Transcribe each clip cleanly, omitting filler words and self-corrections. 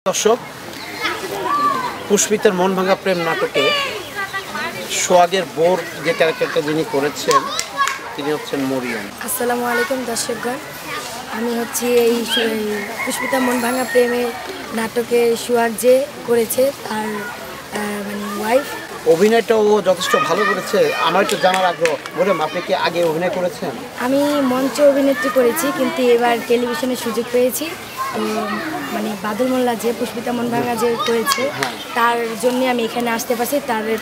দর্শক, পুষ্পিতার মন ভাঙা প্রেম নাটকে সোহাগের বোর যে ক্যারেক্টারটা যিনি করেছেন তিনি হচ্ছেন মরিয়ম। আসসালামু আলাইকুম দর্শকগণ, আমি হচ্ছি এই পুষ্পিতার মন ভাঙা প্রেমের নাটকে সোহাগ যে করেছে তার ওয়াইফ। অভিনয়টাও যথেষ্ট ভালো করেছে। আমার একটু জানার আগ্রহ, বললাম আপনি কি আগে অভিনয় করেছেন? আমি মঞ্চে অভিনেত্রী করেছি, কিন্তু এবার টেলিভিশনে সুযোগ পেয়েছি। তো বাদল মোল্লা যে পুষ্পিতা মন ভাঙা যে করেছে তার জন্য আমি এখানে আসতে পারছি।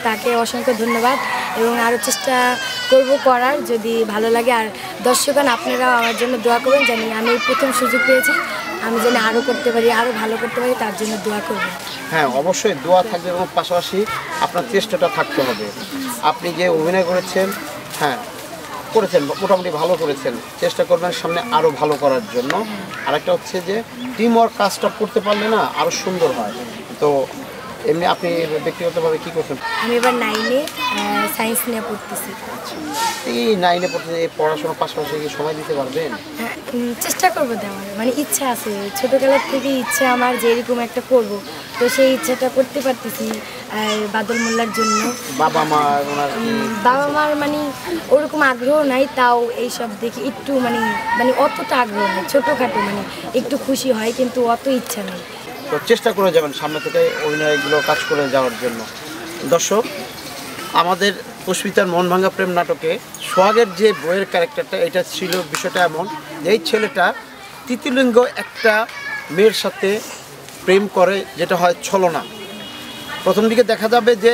তাকে অসংখ্য ধন্যবাদ এবং আরও চেষ্টা করব করার, যদি ভালো লাগে। আর দর্শকগণ, আপনারাও আমার জন্য দোয়া করবেন, জানি আমি প্রথম সুযোগ পেয়েছি, আমি যেন আরও করতে পারি, আরও ভালো করতে পারি, তার জন্য দোয়া করবেন। হ্যাঁ, অবশ্যই দোয়া থাকবে এবং পাশাপাশি আপনার চেষ্টাটা থাকতে হবে। আপনি যে অভিনয় করেছেন, করেছেন, মোটামুটি ভালো করেছেন। চেষ্টা করবেন সামনে আরও ভালো করার জন্য। আরেকটা হচ্ছে যে টিম ওয়ার্ক কাজটা করতে পারলে না আরও সুন্দর হয়। তো এমনি আপনি ব্যক্তিগতভাবে কী করছেন? আমি এবার 9-এ সায়েন্স নিয়ে পড়তেছি। এই 9-এ পড়তে এই পড়াশোনার পাশাপাশি কি সময় দিতে পারবেন? চেষ্টা করবো দেওয়ার, ইচ্ছা আছে, ছোটোবেলার থেকে ইচ্ছা আমার যে এরকম একটা করব। তো সেই ইচ্ছাটা করতে পারতেছি বাদল মোল্লার জন্য। বাবা মার ওরকম আগ্রহ নাই, তাও এইসব দেখে একটু অতটা আগ্রহ নেই, ছোটোখাটো একটু খুশি হয়, কিন্তু অত ইচ্ছা নেই। তো চেষ্টা করে যাবেন সামনে থেকে অভিনয়গুলো কাজ করে যাওয়ার জন্য। দর্শক, আমাদের পুষ্পিতার মন ভাঙা প্রেম নাটকে সোহাগের যে বইয়ের ক্যারেক্টারটা, এটা ছিল বিষয়টা এমন যে এই ছেলেটা তৃতীয়লিঙ্গ একটা মেয়ের সাথে প্রেম করে, যেটা হয় ছলনা। প্রথম দিকে দেখা যাবে যে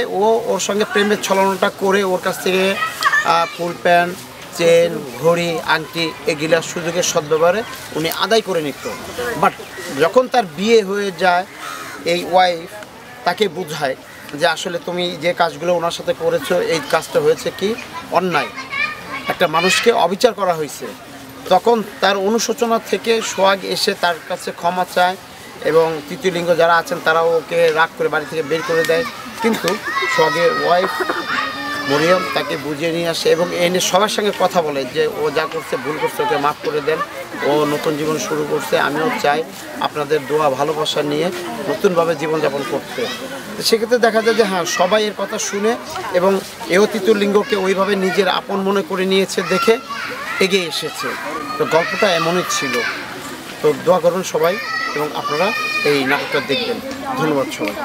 ওর সঙ্গে প্রেমের ছলনাটা করে ওর কাছ থেকে ফুল প্যান্ট, চেন, ঘড়ি, আংটি এগুলা সুযোগের সদ্ব্যবহারে উনি আদায় করে নিত। বাট যখন তার বিয়ে হয়ে যায়, এই ওয়াইফ তাকে বোঝায় যে আসলে তুমি যে কাজগুলো ওনার সাথে করেছো, এই কাজটা হয়েছে কি অন্যায়, একটা মানুষকে অবিচার করা হয়েছে। তখন তার অনুশোচনা থেকে সোহাগ এসে তার কাছে ক্ষমা চায় এবং তৃতীয় লিঙ্গ যারা আছেন তারাও ওকে রাগ করে বাড়ি থেকে বের করে দেয়। কিন্তু সোহাগের ওয়াইফ মরিয়ম তাকে বুঝিয়ে নিয়ে আসে এবং এনে সবার সঙ্গে কথা বলে যে ও যা করছে ভুল করছে, ওকে মাফ করে দেন, ও নতুন জীবন শুরু করছে। আমিও চাই আপনাদের দোয়া ভালোবাসা নিয়ে নতুনভাবে জীবনযাপন করতে। সেক্ষেত্রে দেখা যায় যে সবাই এর কথা শুনে এবং এও তৃতীয় লিঙ্গকে ওইভাবে নিজের আপন মনে করে নিয়েছে দেখে এগিয়ে এসেছে। তো গল্পটা এমনই ছিল। তো দোয়া করুন সবাই এবং আপনারা এই নাটকটা দেখবেন। ধন্যবাদ সবাইকে।